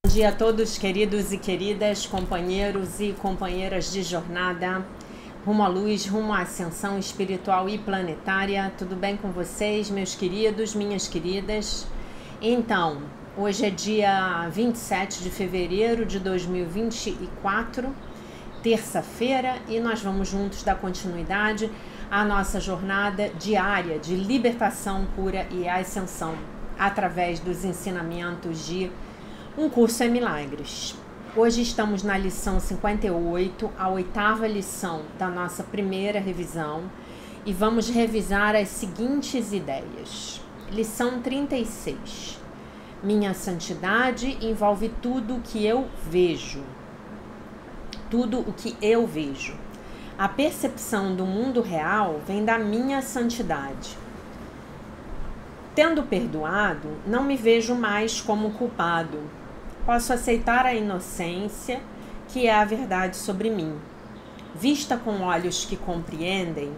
Bom dia a todos, queridos e queridas, companheiros e companheiras de jornada, rumo à luz, rumo à ascensão espiritual e planetária. Tudo bem com vocês, meus queridos, minhas queridas? Então, hoje é dia 27 de fevereiro de 2024, terça-feira, e nós vamos juntos dar continuidade à nossa jornada diária de libertação, cura e ascensão, através dos ensinamentos de Um Curso em Milagres. Hoje estamos na lição 58, a 8ª lição da nossa primeira revisão, e vamos revisar as seguintes ideias. Lição 36. Minha santidade envolve tudo o que eu vejo. Tudo o que eu vejo. A percepção do mundo real vem da minha santidade. Tendo perdoado, não me vejo mais como culpado. Posso aceitar a inocência, que é a verdade sobre mim. Vista com olhos que compreendem,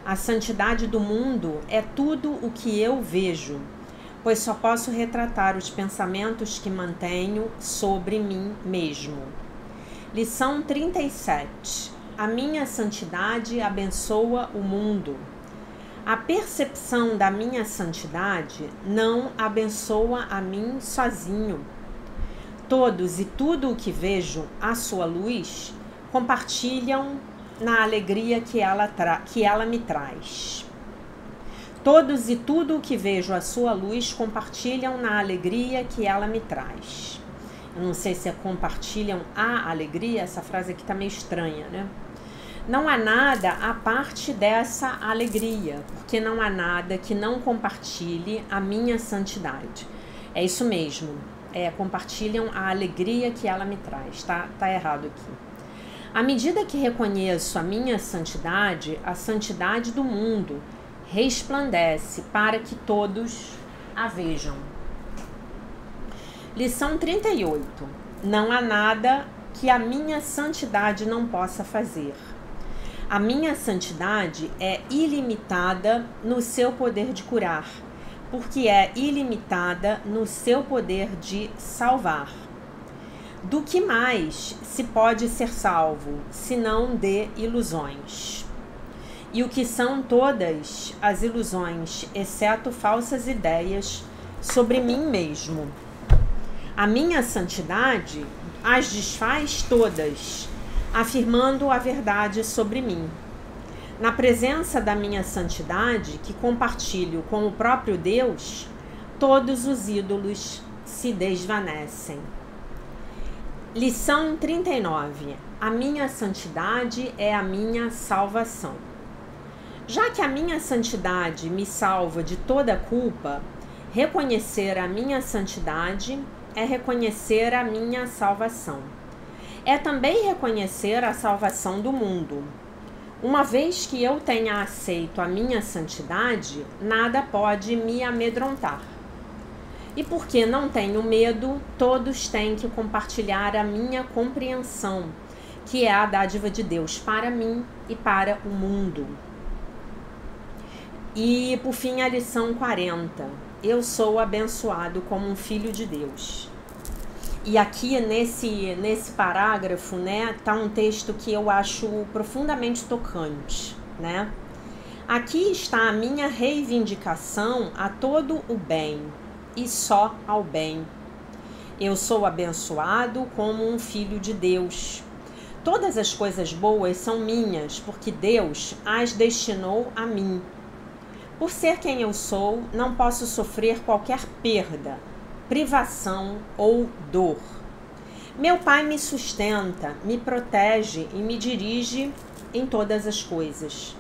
a santidade do mundo é tudo o que eu vejo, pois só posso retratar os pensamentos que mantenho sobre mim mesmo. Lição 37. A minha santidade abençoa o mundo. A percepção da minha santidade não abençoa a mim sozinho. Todos e tudo o que vejo à sua luz compartilham na alegria que ela me traz. Todos e tudo o que vejo à sua luz compartilham na alegria que ela me traz. Eu não sei se é compartilham a alegria, essa frase aqui tá meio estranha, né? Não há nada à parte dessa alegria, porque não há nada que não compartilhe a minha santidade. É isso mesmo. Compartilham a alegria que ela me traz, tá errado aqui. À medida que reconheço a minha santidade, a santidade do mundo resplandece para que todos a vejam. Lição 38. Não há nada que a minha santidade não possa fazer. A minha santidade é ilimitada no seu poder de curar, porque é ilimitada no seu poder de salvar. Do que mais se pode ser salvo, senão de ilusões? E o que são todas as ilusões, exceto falsas ideias sobre mim mesmo? A minha santidade as desfaz todas, afirmando a verdade sobre mim. Na presença da minha santidade, que compartilho com o próprio Deus, todos os ídolos se desvanecem. Lição 39. A minha santidade é a minha salvação. Já que a minha santidade me salva de toda culpa, reconhecer a minha santidade é reconhecer a minha salvação. É também reconhecer a salvação do mundo. Uma vez que eu tenha aceito a minha santidade, nada pode me amedrontar. E porque não tenho medo, todos têm que compartilhar a minha compreensão, que é a dádiva de Deus para mim e para o mundo. E, por fim, a lição 40. Eu sou abençoado como um filho de Deus. E aqui nesse parágrafo, né, tá um texto que eu acho profundamente tocante, né? Aqui está a minha reivindicação a todo o bem e só ao bem. Eu sou abençoado como um filho de Deus. Todas as coisas boas são minhas, porque Deus as destinou a mim. Por ser quem eu sou, não posso sofrer qualquer perda, privação ou dor. Meu Pai me sustenta, me protege e me dirige em todas as coisas.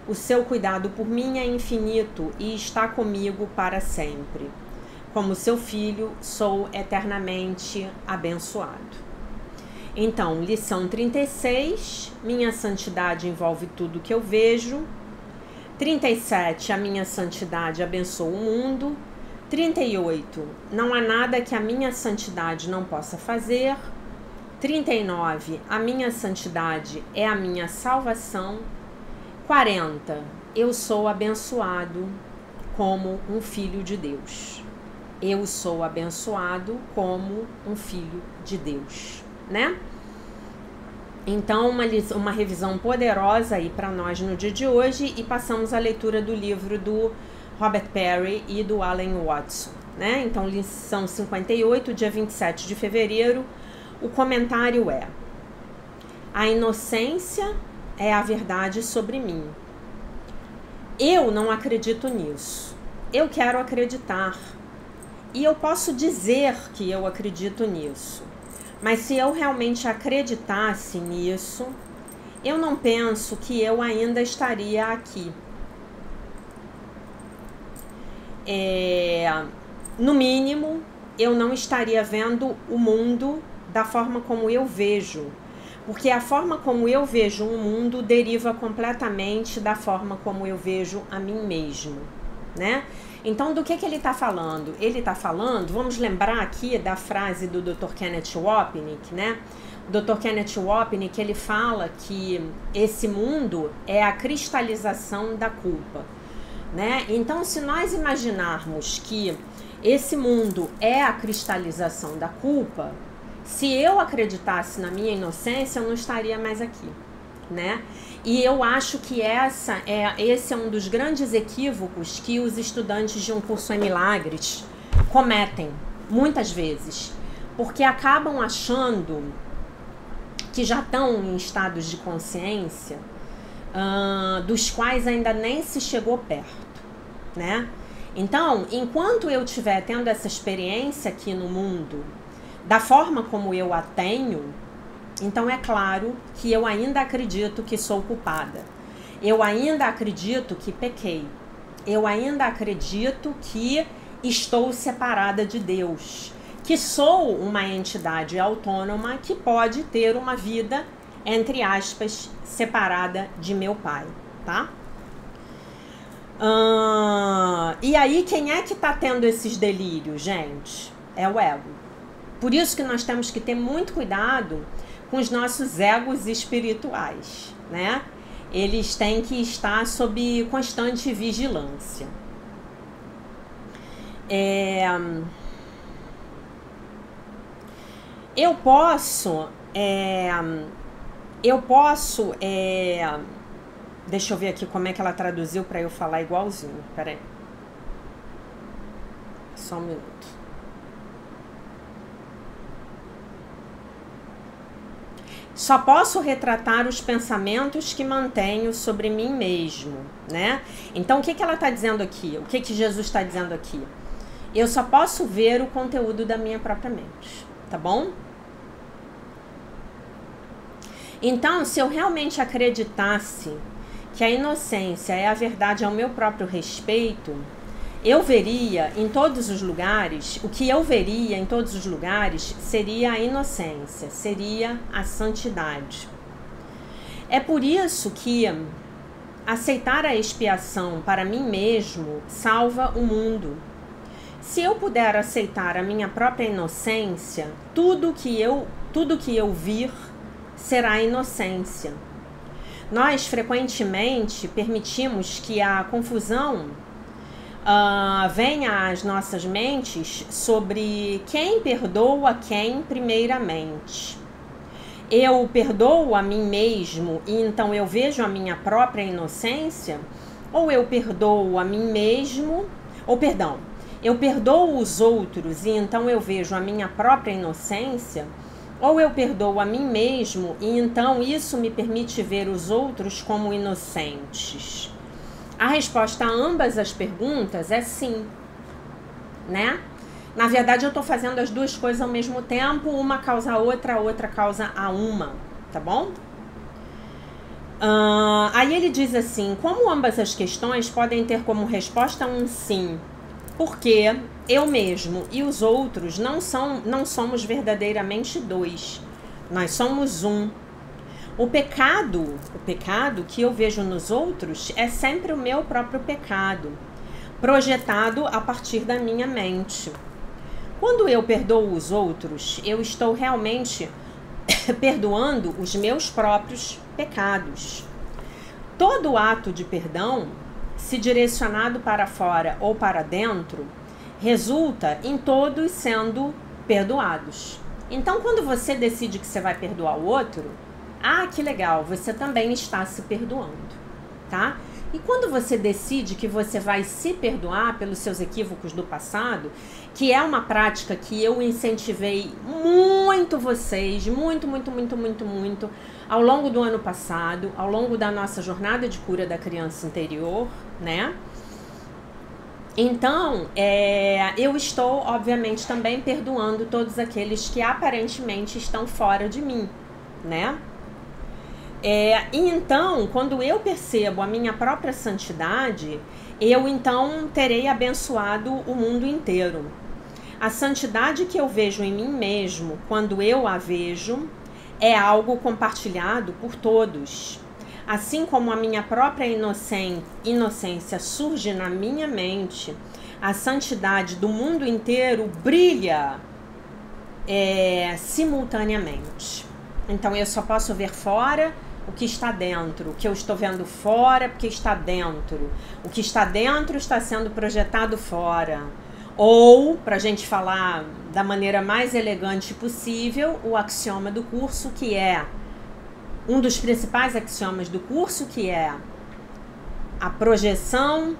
O seu cuidado por mim é infinito e está comigo para sempre. Como seu filho, sou eternamente abençoado. Então, lição 36, minha santidade envolve tudo que eu vejo. 37, a minha santidade abençoa o mundo. 38. Não há nada que a minha santidade não possa fazer. 39. A minha santidade é a minha salvação. 40. Eu sou abençoado como um filho de Deus. eu sou abençoado como um filho de Deus, né? Então, uma revisão poderosa aí para nós no dia de hoje, e passamos a leitura do livro do Robert Perry e do Alan Watson, né? Então, lição 58, dia 27 de fevereiro, o comentário é: a inocência é a verdade sobre mim. Eu não acredito nisso. Eu quero acreditar. E eu posso dizer que eu acredito nisso. Mas se eu realmente acreditasse nisso, eu não penso que eu ainda estaria aqui. No mínimo, eu não estaria vendo o mundo da forma como eu vejo. Porque a forma como eu vejo o mundo deriva completamente da forma como eu vejo a mim mesmo, né? Então, do que ele está falando? Ele está falando, vamos lembrar aqui da frase do Dr. Kenneth Wapnick, né? O Dr. Kenneth Wapnick, ele fala que esse mundo é a cristalização da culpa, né? Então, se nós imaginarmos que esse mundo é a cristalização da culpa, se eu acreditasse na minha inocência, eu não estaria mais aqui, né? E eu acho que esse é um dos grandes equívocos que os estudantes de um curso em milagres cometem, muitas vezes, porque acabam achando que já estão em estados de consciência dos quais ainda nem se chegou perto, né? Então, enquanto eu estiver tendo essa experiência aqui no mundo, da forma como eu a tenho, então é claro que eu ainda acredito que sou culpada. Eu ainda acredito que pequei. Eu ainda acredito que estou separada de Deus. Que sou uma entidade autônoma que pode ter uma vida, entre aspas, separada de meu pai, tá? E aí, quem é que tá tendo esses delírios, gente? É o ego. Por isso que nós temos que ter muito cuidado com os nossos egos espirituais, né? Eles têm que estar sob constante vigilância. Eu posso, deixa eu ver aqui como é que ela traduziu para eu falar igualzinho. Peraí. Só um minuto. Só posso retratar os pensamentos que mantenho sobre mim mesmo, né? Então, o que ela está dizendo aqui? O que Jesus está dizendo aqui? Eu só posso ver o conteúdo da minha própria mente, tá bom? Então, se eu realmente acreditasse que a inocência é a verdade ao meu próprio respeito, eu veria em todos os lugares, o que eu veria em todos os lugares seria a inocência, seria a santidade. É por isso que aceitar a expiação para mim mesmo salva o mundo. Se eu puder aceitar a minha própria inocência, tudo que eu vir será inocência. Nós frequentemente permitimos que a confusão venha às nossas mentes sobre quem perdoa quem primeiramente. Eu perdoo a mim mesmo e então eu vejo a minha própria inocência, ou eu perdoo a mim mesmo, eu perdoo os outros e então eu vejo a minha própria inocência, ou eu perdoo a mim mesmo e então isso me permite ver os outros como inocentes. A resposta a ambas as perguntas é sim, né? Na verdade, eu estou fazendo as duas coisas ao mesmo tempo, uma causa a outra causa a uma, tá bom? Aí ele diz assim: como ambas as questões podem ter como resposta um sim, porque eu mesmo e os outros não somos verdadeiramente dois, nós somos um. O pecado que eu vejo nos outros é sempre o meu próprio pecado, projetado a partir da minha mente. Quando eu perdoo os outros, eu estou realmente perdoando os meus próprios pecados. Todo ato de perdão, se direcionado para fora ou para dentro, resulta em todos sendo perdoados. Então, quando você decide que você vai perdoar o outro, que legal, você também está se perdoando, tá? E quando você decide que você vai se perdoar pelos seus equívocos do passado, que é uma prática que eu incentivei muito vocês, muito, ao longo do ano passado, ao longo da nossa jornada de cura da criança interior, né? Então, eu estou, obviamente, também perdoando todos aqueles que aparentemente estão fora de mim, né? E então, quando eu percebo a minha própria santidade, eu então terei abençoado o mundo inteiro. A santidade que eu vejo em mim mesmo, quando eu a vejo, é algo compartilhado por todos. Assim como a minha própria inocência surge na minha mente, a santidade do mundo inteiro brilha simultaneamente. Então eu só posso ver fora o que está dentro. O que eu estou vendo fora é porque está dentro. O que está dentro está sendo projetado fora. Ou, para a gente falar da maneira mais elegante possível, o axioma do curso, que é um dos principais axiomas do curso, que é a projeção,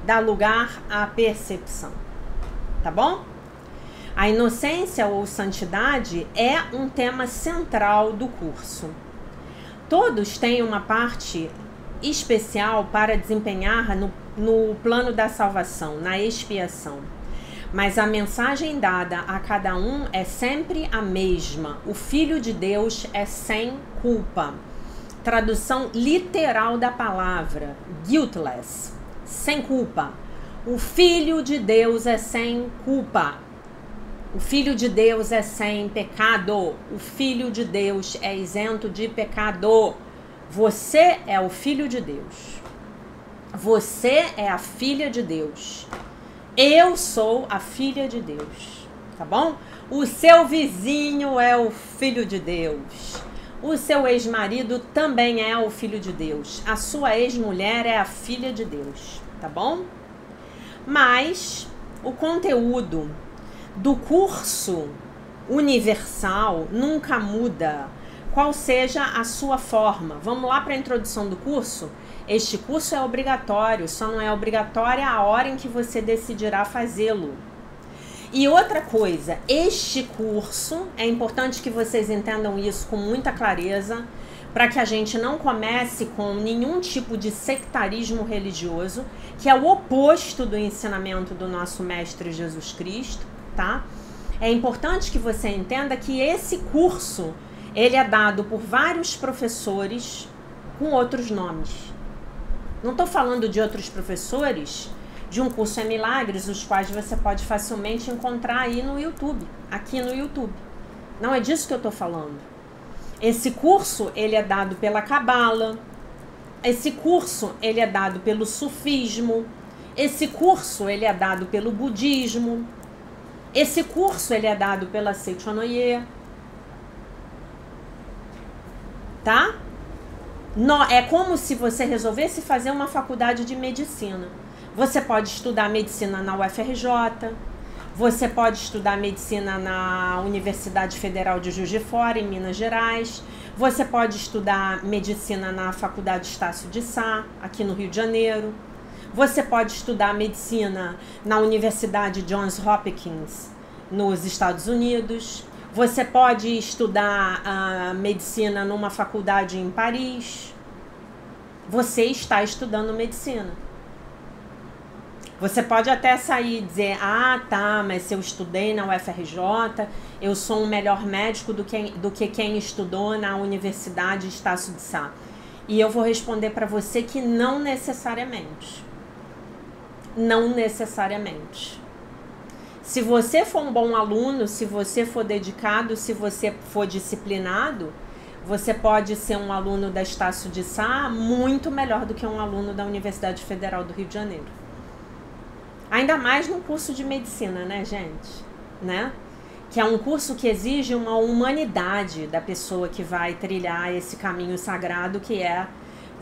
dá lugar à percepção. Tá bom? A inocência ou santidade é um tema central do curso. Todos têm uma parte especial para desempenhar no plano da salvação, na expiação. Mas a mensagem dada a cada um é sempre a mesma. O Filho de Deus é sem culpa. Tradução literal da palavra, guiltless, sem culpa. O Filho de Deus é sem culpa. O Filho de Deus é sem pecado. O Filho de Deus é isento de pecado. Você é o Filho de Deus. Você é a filha de Deus. Eu sou a filha de Deus, tá bom? O seu vizinho é o filho de Deus. O seu ex-marido também é o filho de Deus. A sua ex-mulher é a filha de Deus, tá bom? Mas o conteúdo do curso universal nunca muda, qual seja a sua forma. Vamos lá para a introdução do curso? Este curso é obrigatório, só não é obrigatória a hora em que você decidirá fazê-lo. E outra coisa, este curso, é importante que vocês entendam isso com muita clareza, para que a gente não comece com nenhum tipo de sectarismo religioso, que é o oposto do ensinamento do nosso Mestre Jesus Cristo, tá? É importante que você entenda que esse curso, ele é dado por vários professores com outros nomes. Não estou falando de outros professores de um curso em milagres, os quais você pode facilmente encontrar aí no YouTube, aqui no YouTube. Não é disso que eu estou falando. Esse curso, ele é dado pela Cabala. Esse curso, ele é dado pelo sufismo. Esse curso, ele é dado pelo budismo. Esse curso, ele é dado pela Seichonoye. Tá? É como se você resolvesse fazer uma faculdade de medicina. Você pode estudar medicina na UFRJ, você pode estudar medicina na Universidade Federal de Juiz de Fora, em Minas Gerais, você pode estudar medicina na Faculdade Estácio de Sá, aqui no Rio de Janeiro, você pode estudar medicina na Universidade Johns Hopkins, nos Estados Unidos, você pode estudar medicina numa faculdade em Paris. Você está estudando medicina. Você pode até sair e dizer, tá, mas se eu estudei na UFRJ, eu sou um melhor médico do que quem estudou na Universidade Estácio de Sá. E eu vou responder para você que não necessariamente. Não necessariamente. Se você for um bom aluno, se você for dedicado, se você for disciplinado, você pode ser um aluno da Estácio de Sá muito melhor do que um aluno da Universidade Federal do Rio de Janeiro. Ainda mais no curso de medicina, né, gente? Né? Que é um curso que exige uma humanidade da pessoa que vai trilhar esse caminho sagrado, que é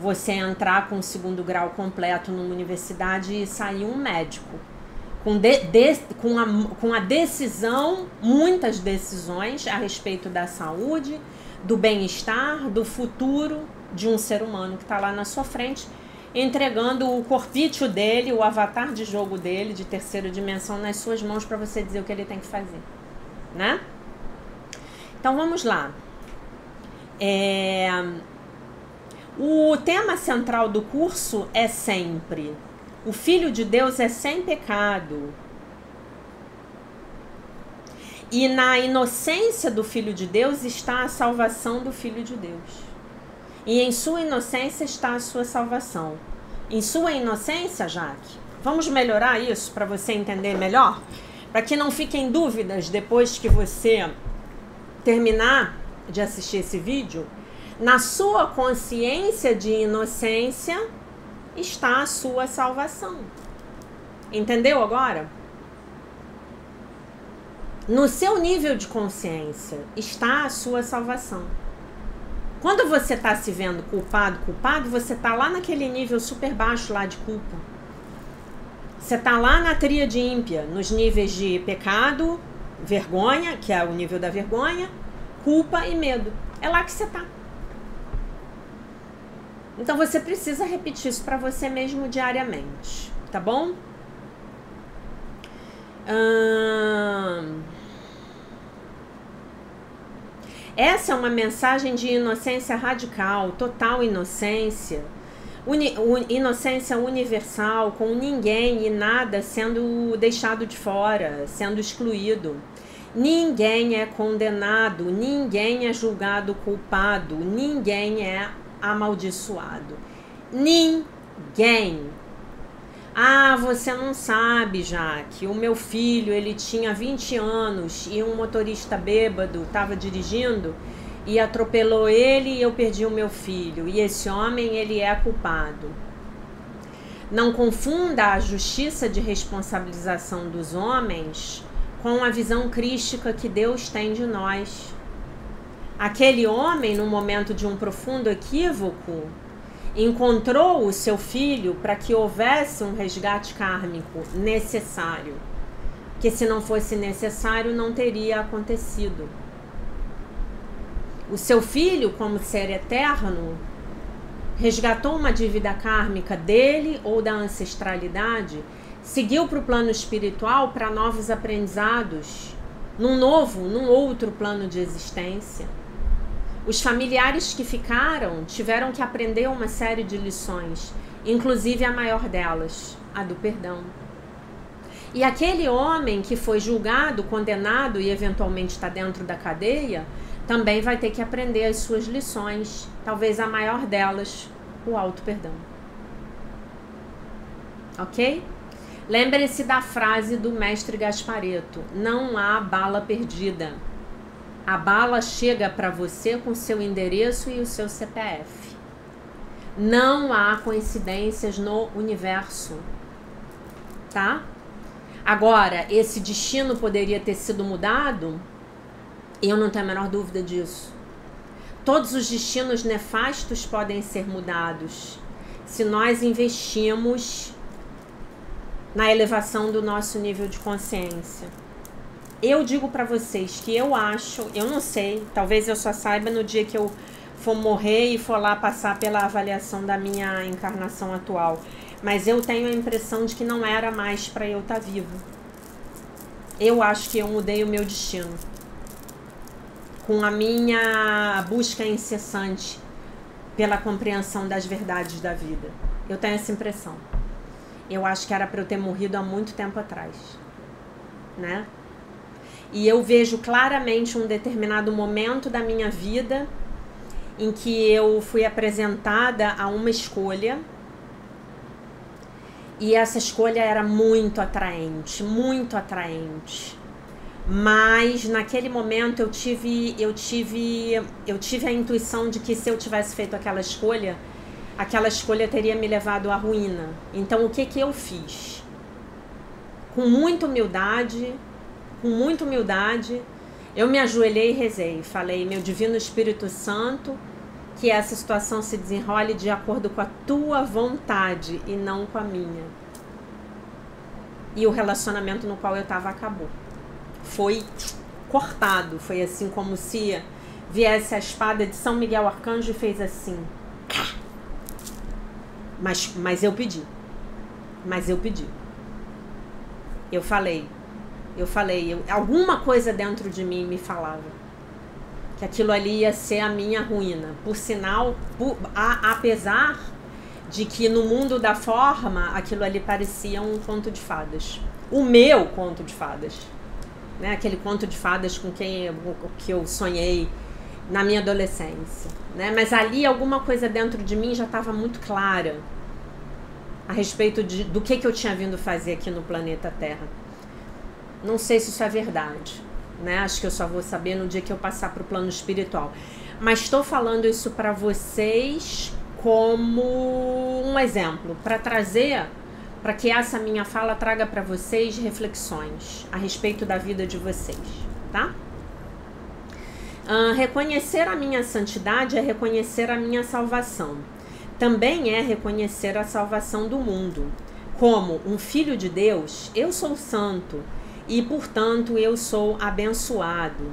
você entrar com o 2º grau completo numa universidade e sair um médico. Com a decisão, muitas decisões a respeito da saúde, do bem-estar, do futuro de um ser humano que está lá na sua frente, entregando o corpício dele, o avatar de jogo dele, de 3ª dimensão, nas suas mãos para você dizer o que ele tem que fazer, né? Então vamos lá. O tema central do curso é sempre: o Filho de Deus é sem pecado. E na inocência do Filho de Deus está a salvação do Filho de Deus. E em sua inocência está a sua salvação. Em sua inocência, Jaque, vamos melhorar isso para você entender melhor? Para que não fiquem dúvidas depois que você terminar de assistir esse vídeo. Na sua consciência de inocência está a sua salvação. Entendeu agora? No seu nível de consciência está a sua salvação. Quando você está se vendo culpado, você está lá naquele nível super baixo lá de culpa. Você está lá na tríade ímpia, nos níveis de pecado, vergonha, que é o nível da vergonha, culpa e medo. É lá que você está. Então você precisa repetir isso para você mesmo diariamente, tá bom? Essa é uma mensagem de inocência radical, total inocência, inocência universal, com ninguém e nada sendo deixado de fora, sendo excluído. Ninguém é condenado, ninguém é julgado culpado, ninguém é amaldiçoado. Ninguém. Ah, você não sabe, Jaque, o meu filho, ele tinha 20 anos e um motorista bêbado estava dirigindo e atropelou ele e eu perdi o meu filho. E esse homem, ele é culpado. Não confunda a justiça de responsabilização dos homens com a visão crística que Deus tem de nós. Aquele homem, no momento de um profundo equívoco, encontrou o seu filho para que houvesse um resgate kármico necessário, que se não fosse necessário não teria acontecido. O seu filho, como ser eterno, resgatou uma dívida kármica dele ou da ancestralidade, seguiu para o plano espiritual para novos aprendizados, num outro plano de existência. Os familiares que ficaram tiveram que aprender uma série de lições, inclusive a maior delas, a do perdão. E aquele homem que foi julgado, condenado e eventualmente está dentro da cadeia, também vai ter que aprender as suas lições, talvez a maior delas, o auto-perdão. Ok? Lembre-se da frase do mestre Gasparetto: não há bala perdida. A bala chega para você com seu endereço e o seu CPF. Não há coincidências no universo, tá? Agora, esse destino poderia ter sido mudado? Eu não tenho a menor dúvida disso. Todos os destinos nefastos podem ser mudados se nós investimos na elevação do nosso nível de consciência. Eu digo para vocês que eu acho, eu não sei, talvez eu só saiba no dia que eu for morrer e for lá passar pela avaliação da minha encarnação atual, mas eu tenho a impressão de que não era mais para eu estar vivo. Eu acho que eu mudei o meu destino com a minha busca incessante pela compreensão das verdades da vida. Eu tenho essa impressão. Eu acho que era para eu ter morrido há muito tempo atrás, né? E eu vejo claramente um determinado momento da minha vida em que eu fui apresentada a uma escolha e essa escolha era muito atraente, mas naquele momento eu tive a intuição de que se eu tivesse feito aquela escolha teria me levado à ruína. Então o que eu fiz? Com muita humildade, eu me ajoelhei e rezei. Falei: meu Divino Espírito Santo, que essa situação se desenrole de acordo com a tua vontade e não com a minha. E o relacionamento no qual eu estava acabou. Foi cortado, foi assim como se viesse a espada de São Miguel Arcanjo e fez assim. Mas eu pedi. Eu falei, alguma coisa dentro de mim me falava que aquilo ali ia ser a minha ruína. Por sinal, apesar de que no mundo da forma, aquilo ali parecia um conto de fadas. O meu conto de fadas. Né? Aquele conto de fadas com que eu sonhei na minha adolescência. Né? Mas ali alguma coisa dentro de mim já estava muito clara a respeito do que eu tinha vindo fazer aqui no planeta Terra. Não sei se isso é verdade. Né? Acho que eu só vou saber no dia que eu passar para o plano espiritual. Mas estou falando isso para vocês como um exemplo, para que essa minha fala traga para vocês reflexões a respeito da vida de vocês, tá? Reconhecer a minha santidade é reconhecer a minha salvação. Também é reconhecer a salvação do mundo. Como um filho de Deus, eu sou santo e, portanto, eu sou abençoado.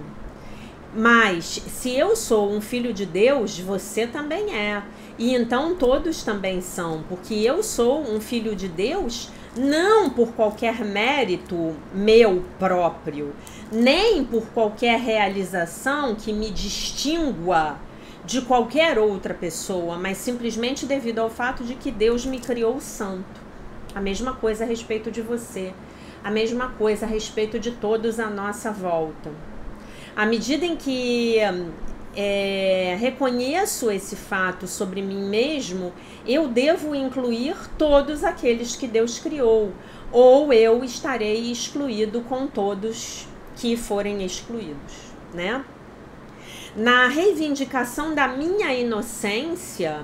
Mas, se eu sou um filho de Deus, você também é. E então todos também são, porque eu sou um filho de Deus não por qualquer mérito meu próprio, nem por qualquer realização que me distingua de qualquer outra pessoa, mas simplesmente devido ao fato de que Deus me criou santo. A mesma coisa a respeito de você, a mesma coisa a respeito de todos à nossa volta. À medida em que reconheço esse fato sobre mim mesmo, eu devo incluir todos aqueles que Deus criou, ou eu estarei excluído com todos que forem excluídos, né? Na reivindicação da minha inocência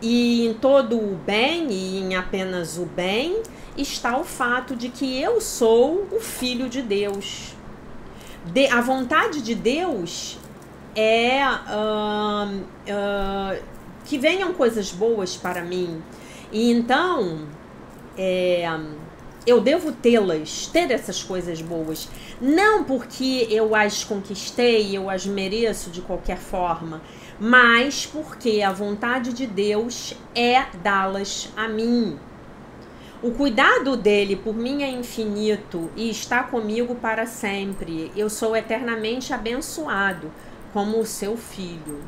e em todo o bem e em apenas o bem, está o fato de que eu sou o Filho de Deus. A vontade de Deus é que venham coisas boas para mim. E então, eu devo ter essas coisas boas. Não porque eu as conquistei, eu as mereço de qualquer forma, mas porque a vontade de Deus é dá-las a mim. O cuidado dele por mim é infinito e está comigo para sempre. Eu sou eternamente abençoado como o seu filho.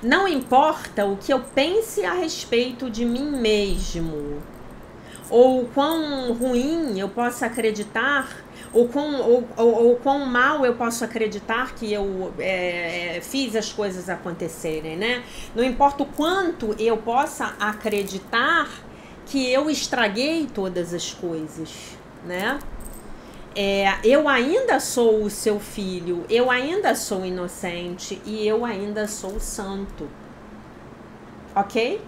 Não importa o que eu pense a respeito de mim mesmo, ou quão ruim eu possa acreditar, ou quão mal eu posso acreditar que eu fiz as coisas acontecerem, né? Não importa o quanto eu possa acreditar que eu estraguei todas as coisas, né? Eu ainda sou o seu filho, eu ainda sou inocente e eu ainda sou santo. Ok?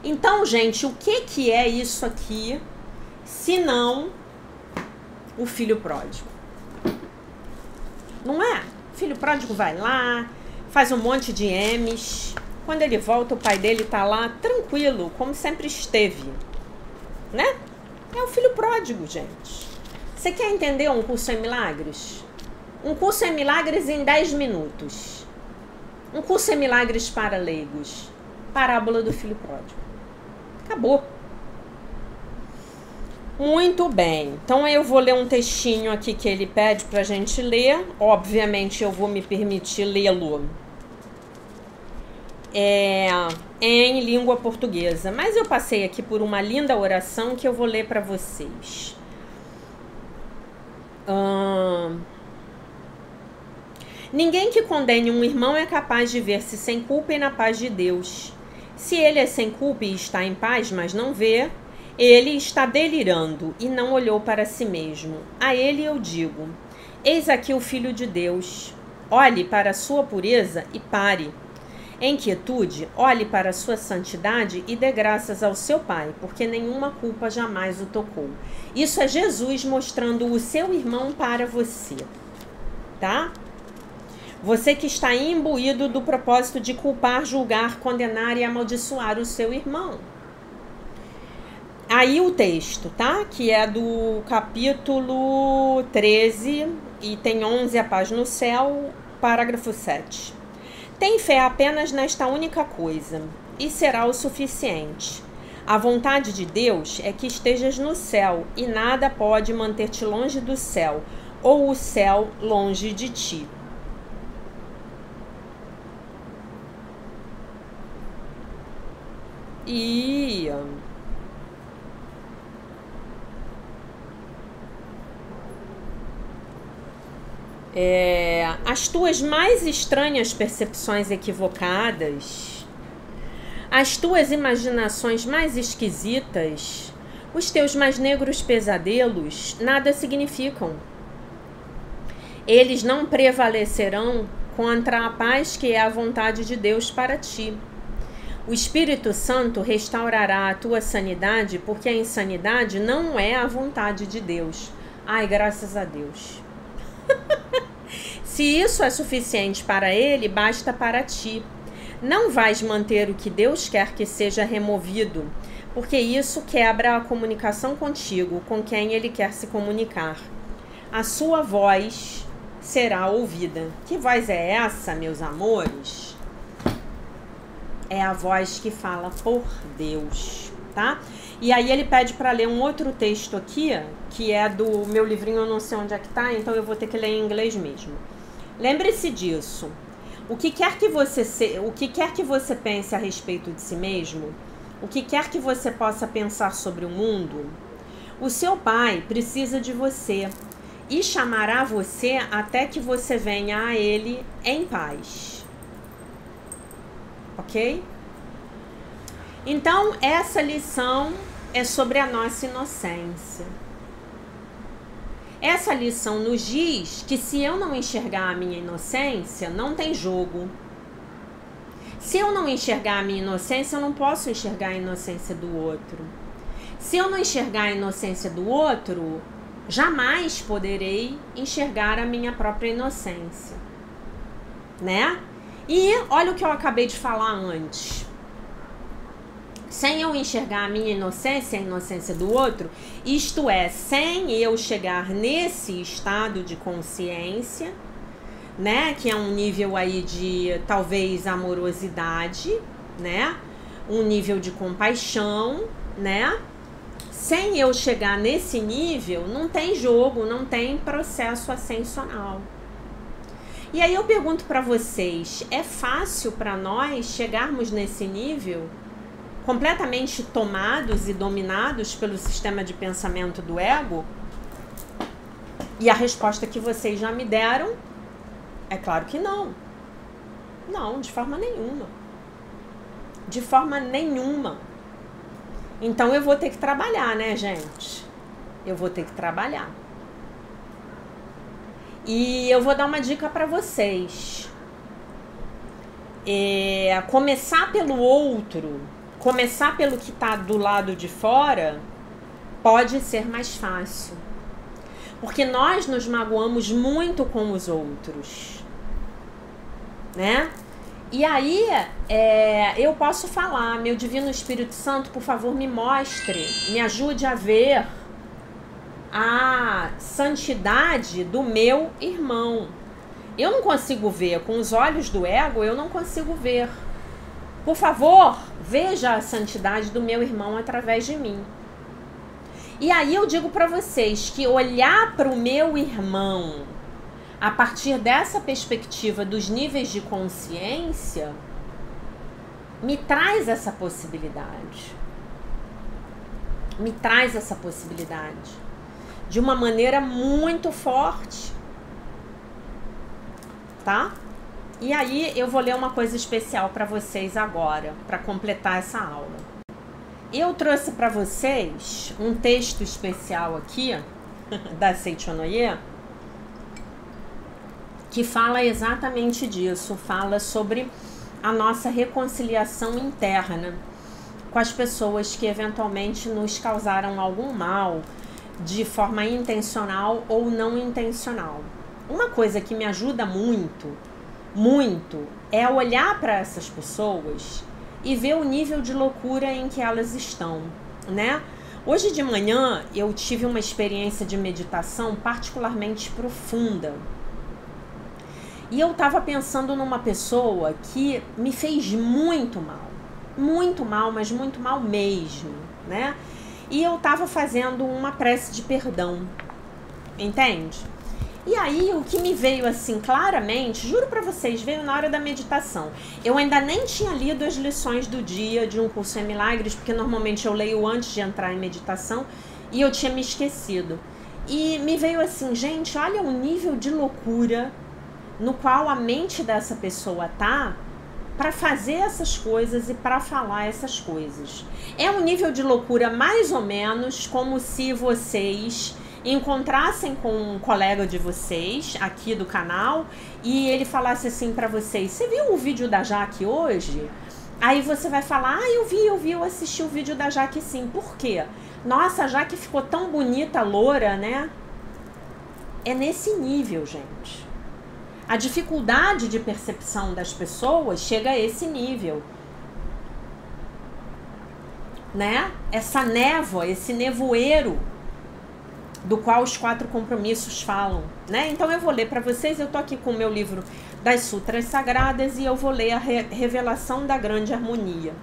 Então, gente, o que é isso aqui, se não o filho pródigo? Não é? O filho pródigo vai lá, faz um monte de M's. Quando ele volta, o pai dele tá lá tranquilo, como sempre esteve. Né? É o filho pródigo, gente. Você quer entender um curso em milagres? Um curso em milagres em 10 minutos. Um curso em milagres para leigos. Parábola do filho pródigo. Acabou. Muito bem. Então eu vou ler um textinho aqui que ele pede pra gente ler. Obviamente eu vou me permitir lê-lo em língua portuguesa. Mas eu passei aqui por uma linda oração que eu vou ler para vocês. Ninguém que condene um irmão é capaz de ver-se sem culpa e na paz de Deus. Se ele é sem culpa e está em paz, mas não vê, ele está delirando e não olhou para si mesmo. A ele eu digo: eis aqui o Filho de Deus. Olhe para a sua pureza e pare. Em quietude, olhe para a sua santidade e dê graças ao seu Pai, porque nenhuma culpa jamais o tocou. Isso é Jesus mostrando o seu irmão para você, tá? Você que está imbuído do propósito de culpar, julgar, condenar e amaldiçoar o seu irmão. Aí o texto, tá? Que é do capítulo 13 e tem 11 a paz no céu, parágrafo 7. Tem fé apenas nesta única coisa, e será o suficiente. A vontade de Deus é que estejas no céu, e nada pode manter-te longe do céu, ou o céu longe de ti. E as tuas mais estranhas percepções equivocadas, as tuas imaginações mais esquisitas, os teus mais negros pesadelos nada significam. Eles não prevalecerão contra a paz que é a vontade de Deus para ti. O Espírito Santo restaurará a tua sanidade, porque a insanidade não é a vontade de Deus. Ai, graças a Deus. Se isso é suficiente para ele, basta para ti. Não vais manter o que Deus quer que seja removido, porque isso quebra a comunicação contigo, com quem ele quer se comunicar. A sua voz será ouvida. Que voz é essa, meus amores? É a voz que fala por Deus, tá? E aí ele pede para ler um outro texto aqui, que é do meu livrinho, eu não sei onde é que tá, então eu vou ter que ler em inglês mesmo. Lembre-se disso. O que quer que você pense a respeito de si mesmo, o que quer que você possa pensar sobre o mundo, o seu pai precisa de você e chamará você até que você venha a ele em paz. Ok? Então, essa lição é sobre a nossa inocência. Essa lição nos diz que se eu não enxergar a minha inocência, não tem jogo. Se eu não enxergar a minha inocência, eu não posso enxergar a inocência do outro. Se eu não enxergar a inocência do outro, jamais poderei enxergar a minha própria inocência, né? E olha o que eu acabei de falar antes. Sem eu enxergar a minha inocência e a inocência do outro, isto é, sem eu chegar nesse estado de consciência, né, que é um nível aí de talvez amorosidade, né, um nível de compaixão, né, sem eu chegar nesse nível, não tem jogo, não tem processo ascensional. E aí eu pergunto para vocês, é fácil para nós chegarmos nesse nível completamente tomados e dominados pelo sistema de pensamento do ego? E a resposta que vocês já me deram é claro que não. Não, de forma nenhuma. De forma nenhuma. Então eu vou ter que trabalhar, né, gente? Eu vou ter que trabalhar. E eu vou dar uma dica para vocês. Começar pelo outro, começar pelo que está do lado de fora, pode ser mais fácil. Porque nós nos magoamos muito com os outros, né? E aí, eu posso falar, meu Divino Espírito Santo, por favor, me mostre, me ajude a ver a santidade do meu irmão. Eu não consigo ver, com os olhos do ego, eu não consigo ver. Por favor, veja a santidade do meu irmão através de mim. E aí eu digo para vocês que olhar para o meu irmão a partir dessa perspectiva dos níveis de consciência me traz essa possibilidade. Me traz essa possibilidade de uma maneira muito forte, tá? E aí eu vou ler uma coisa especial para vocês agora, para completar essa aula. Eu trouxe para vocês um texto especial aqui, da Seichonoye, que fala exatamente disso, fala sobre a nossa reconciliação interna com as pessoas que eventualmente nos causaram algum mal, de forma intencional ou não intencional. Uma coisa que me ajuda muito muito é olhar para essas pessoas e ver o nível de loucura em que elas estão, né? Hoje de manhã eu tive uma experiência de meditação particularmente profunda. E eu estava pensando numa pessoa que me fez muito mal, mas muito mal mesmo, né? E eu estava fazendo uma prece de perdão, entende? E aí o que me veio assim claramente, juro pra vocês, veio na hora da meditação. Eu ainda nem tinha lido as lições do dia de um curso em milagres, porque normalmente eu leio antes de entrar em meditação, e eu tinha me esquecido. E me veio assim, gente, olha o nível de loucura no qual a mente dessa pessoa tá para fazer essas coisas e para falar essas coisas. É um nível de loucura mais ou menos como se vocês encontrassem com um colega de vocês aqui do canal e ele falasse assim para vocês: você viu o vídeo da Jaque hoje? Aí você vai falar: ah, eu vi, eu assisti o vídeo da Jaque sim. Por quê? Nossa, a Jaque ficou tão bonita, loura, né? É nesse nível, gente. A dificuldade de percepção das pessoas chega a esse nível, né? Essa névoa, esse nevoeiro do qual os 4 compromissos falam, né? Então eu vou ler para vocês, eu tô aqui com o meu livro das Sutras Sagradas e eu vou ler a Revelação da Grande Harmonia,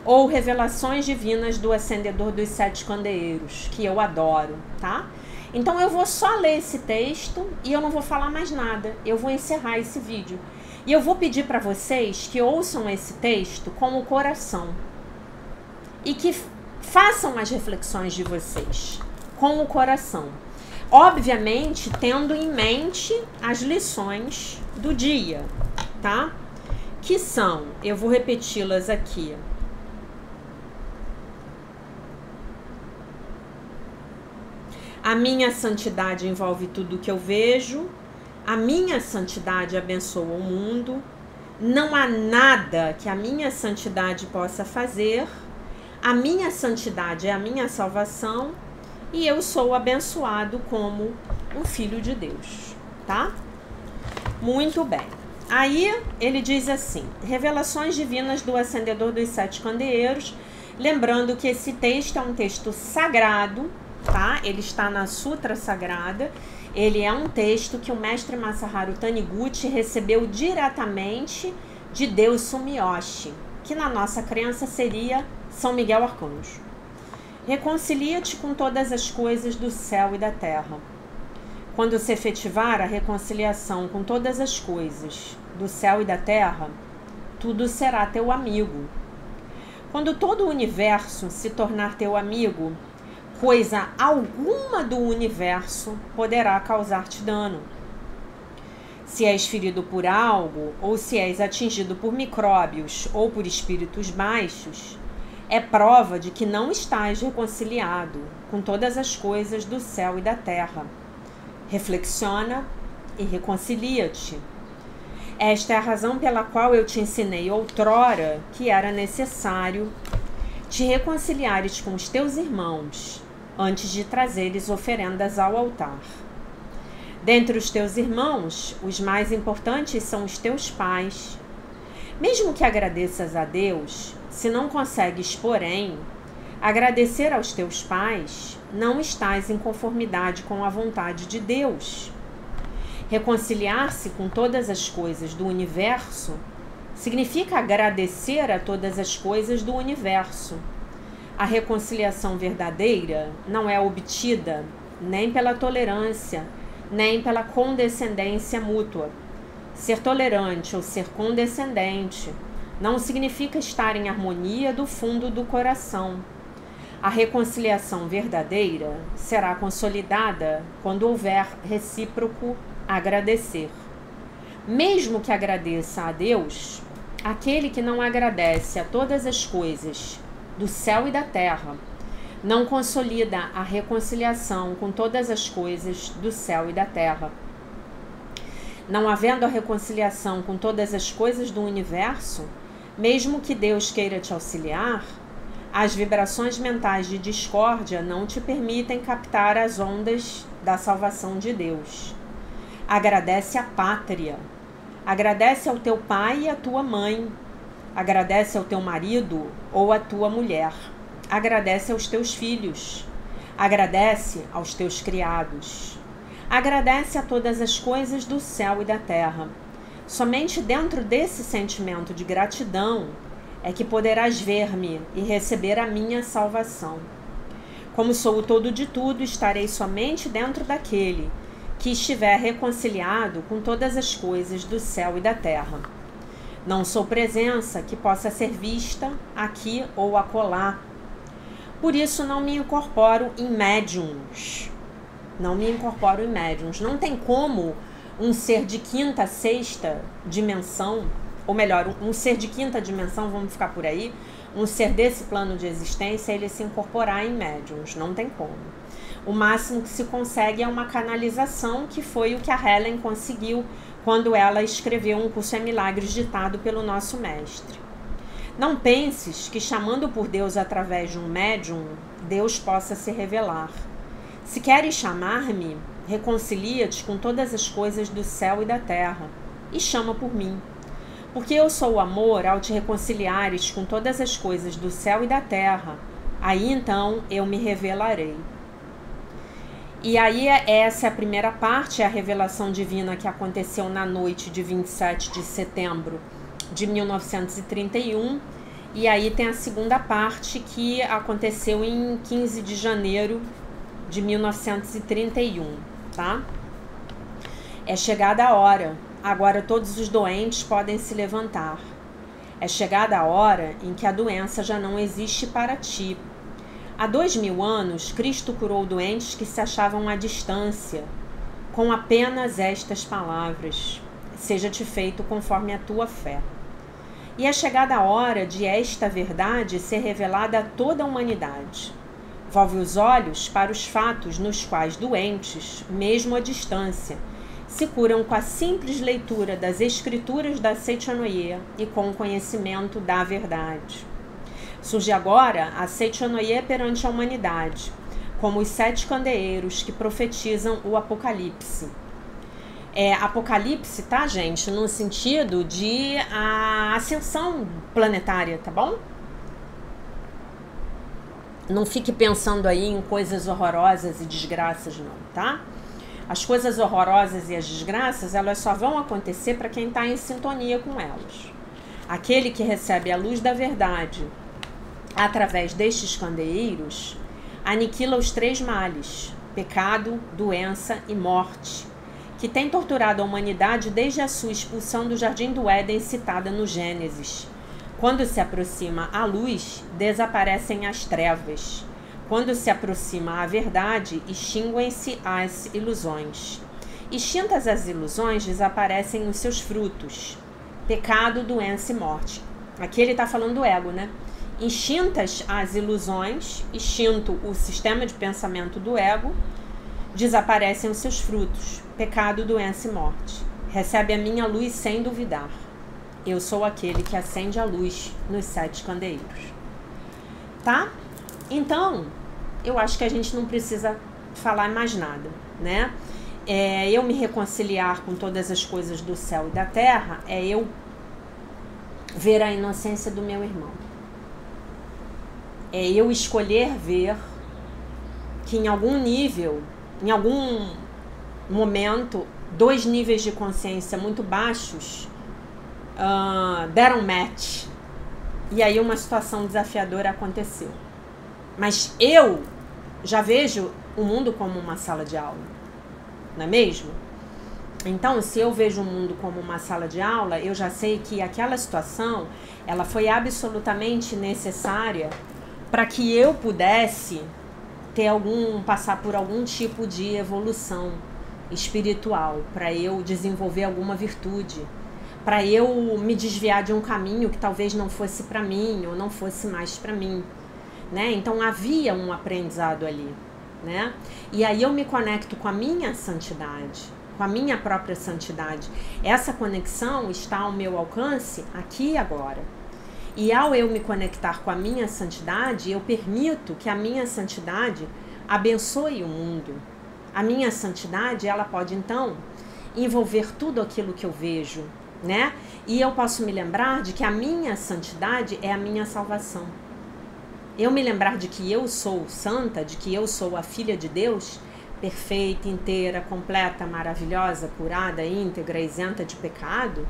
ou Revelações Divinas do Acendedor dos 7 Candeeiros, que eu adoro, tá? Então eu vou só ler esse texto e eu não vou falar mais nada, eu vou encerrar esse vídeo. E eu vou pedir para vocês que ouçam esse texto com o coração e que façam as reflexões de vocês com o coração. Obviamente, tendo em mente as lições do dia, tá? Que são, eu vou repeti-las aqui. A minha santidade envolve tudo que eu vejo. A minha santidade abençoa o mundo. Não há nada que a minha santidade possa fazer. A minha santidade é a minha salvação. E eu sou abençoado como um filho de Deus, tá? Muito bem. Aí ele diz assim: Revelações Divinas do Acendedor dos 7 Candeeiros. Lembrando que esse texto é um texto sagrado, tá? Ele está na Sutra Sagrada. Ele é um texto que o mestre Masaharu Taniguchi recebeu diretamente de Deus Sumiyoshi, que na nossa crença seria São Miguel Arcanjo. Reconcilia-te com todas as coisas do céu e da terra. Quando se efetivar a reconciliação com todas as coisas do céu e da terra, tudo será teu amigo. Quando todo o universo se tornar teu amigo, coisa alguma do universo poderá causar-te dano. Se és ferido por algo, ou se és atingido por micróbios ou por espíritos baixos, é prova de que não estás reconciliado com todas as coisas do céu e da terra. Reflexiona e reconcilia-te. Esta é a razão pela qual eu te ensinei outrora que era necessário te reconciliares com os teus irmãos antes de trazeres oferendas ao altar. Dentre os teus irmãos, os mais importantes são os teus pais. Mesmo que agradeças a Deus, se não consegues, porém, agradecer aos teus pais, não estás em conformidade com a vontade de Deus. Reconciliar-se com todas as coisas do universo significa agradecer a todas as coisas do universo. A reconciliação verdadeira não é obtida nem pela tolerância, nem pela condescendência mútua. Ser tolerante ou ser condescendente não significa estar em harmonia do fundo do coração. A reconciliação verdadeira será consolidada quando houver recíproco agradecer. Mesmo que agradeça a Deus, aquele que não agradece a todas as coisas do céu e da terra não consolida a reconciliação com todas as coisas do céu e da terra. Não havendo a reconciliação com todas as coisas do universo, mesmo que Deus queira te auxiliar, as vibrações mentais de discórdia não te permitem captar as ondas da salvação de Deus. Agradece a pátria. Agradece ao teu pai e à tua mãe. Agradece ao teu marido ou à tua mulher. Agradece aos teus filhos. Agradece aos teus criados. Agradece a todas as coisas do céu e da terra. Somente dentro desse sentimento de gratidão é que poderás ver-me e receber a minha salvação. Como sou o todo de tudo, estarei somente dentro daquele que estiver reconciliado com todas as coisas do céu e da terra. Não sou presença que possa ser vista aqui ou acolá. Por isso não me incorporo em médiums. Não tem como um ser de quinta, sexta dimensão, ou melhor, um ser de quinta dimensão, vamos ficar por aí, um ser desse plano de existência, ele se incorporar em médiums. Não tem como. O máximo que se consegue é uma canalização, que foi o que a Helen conseguiu quando ela escreveu Um Curso em Milagres ditado pelo nosso mestre. Não penses que chamando por Deus através de um médium, Deus possa se revelar. Se queres chamar-me, reconcilia-te com todas as coisas do céu e da terra e chama por mim. Porque eu sou o amor, ao te reconciliares com todas as coisas do céu e da terra, aí então eu me revelarei. E aí essa é a primeira parte, é a revelação divina que aconteceu na noite de 27 de setembro de 1931. E aí tem a segunda parte que aconteceu em 15 de janeiro de 1931, tá? É chegada a hora, agora todos os doentes podem se levantar. É chegada a hora em que a doença já não existe para ti. Há 2000 anos, Cristo curou doentes que se achavam à distância, com apenas estas palavras: seja-te feito conforme a tua fé. E é chegada a hora de esta verdade ser revelada a toda a humanidade. Volve os olhos para os fatos nos quais doentes, mesmo à distância, se curam com a simples leitura das escrituras da Seitanoye e com o conhecimento da verdade. Surge agora a Seitanoye perante a humanidade, como os 7 candeeiros que profetizam o Apocalipse. Apocalipse, tá, gente? No sentido de a ascensão planetária, tá bom? Não fique pensando aí em coisas horrorosas e desgraças, não, tá? As coisas horrorosas e as desgraças, elas só vão acontecer para quem está em sintonia com elas. Aquele que recebe a luz da verdade através destes candeeiros aniquila os 3 males: pecado, doença e morte, que tem torturado a humanidade desde a sua expulsão do Jardim do Éden citada no Gênesis. Quando se aproxima a luz, desaparecem as trevas. Quando se aproxima a verdade, extinguem-se as ilusões. Extintas as ilusões, desaparecem os seus frutos: pecado, doença e morte. Aqui ele está falando do ego, né? Extintas as ilusões, extinto o sistema de pensamento do ego, desaparecem os seus frutos: pecado, doença e morte. Recebe a minha luz sem duvidar. Eu sou aquele que acende a luz nos 7 candeeiros. Tá? Então, eu acho que a gente não precisa falar mais nada, né? Eu me reconciliar com todas as coisas do céu e da terra é eu ver a inocência do meu irmão. É eu escolher ver que em algum nível, em algum momento, 2 níveis de consciência muito baixos deram match. E aí uma situação desafiadora aconteceu. Mas eu já vejo o mundo como uma sala de aula, não é mesmo? Então, se eu vejo o mundo como uma sala de aula, eu já sei que aquela situação, ela foi absolutamente necessária para que eu pudesse passar por algum tipo de evolução espiritual, para eu desenvolver alguma virtude, para eu me desviar de um caminho que talvez não fosse para mim ou não fosse mais para mim, né? Então havia um aprendizado ali, né? E aí eu me conecto com a minha santidade, com a minha própria santidade. Essa conexão está ao meu alcance aqui e agora. E ao eu me conectar com a minha santidade, eu permito que a minha santidade abençoe o mundo. A minha santidade, ela pode então envolver tudo aquilo que eu vejo, né? E eu posso me lembrar de que a minha santidade é a minha salvação. Eu me lembrar de que eu sou santa, de que eu sou a filha de Deus, perfeita, inteira, completa, maravilhosa, curada, íntegra, isenta de pecado,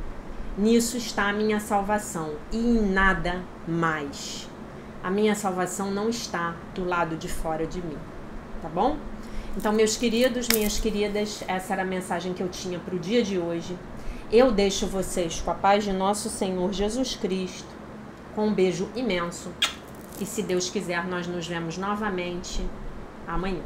nisso está a minha salvação e em nada mais. A minha salvação não está do lado de fora de mim, tá bom? Então, meus queridos, minhas queridas, essa era a mensagem que eu tinha para o dia de hoje. Eu deixo vocês com a paz de nosso Senhor Jesus Cristo, com um beijo imenso. E se Deus quiser, nós nos vemos novamente amanhã.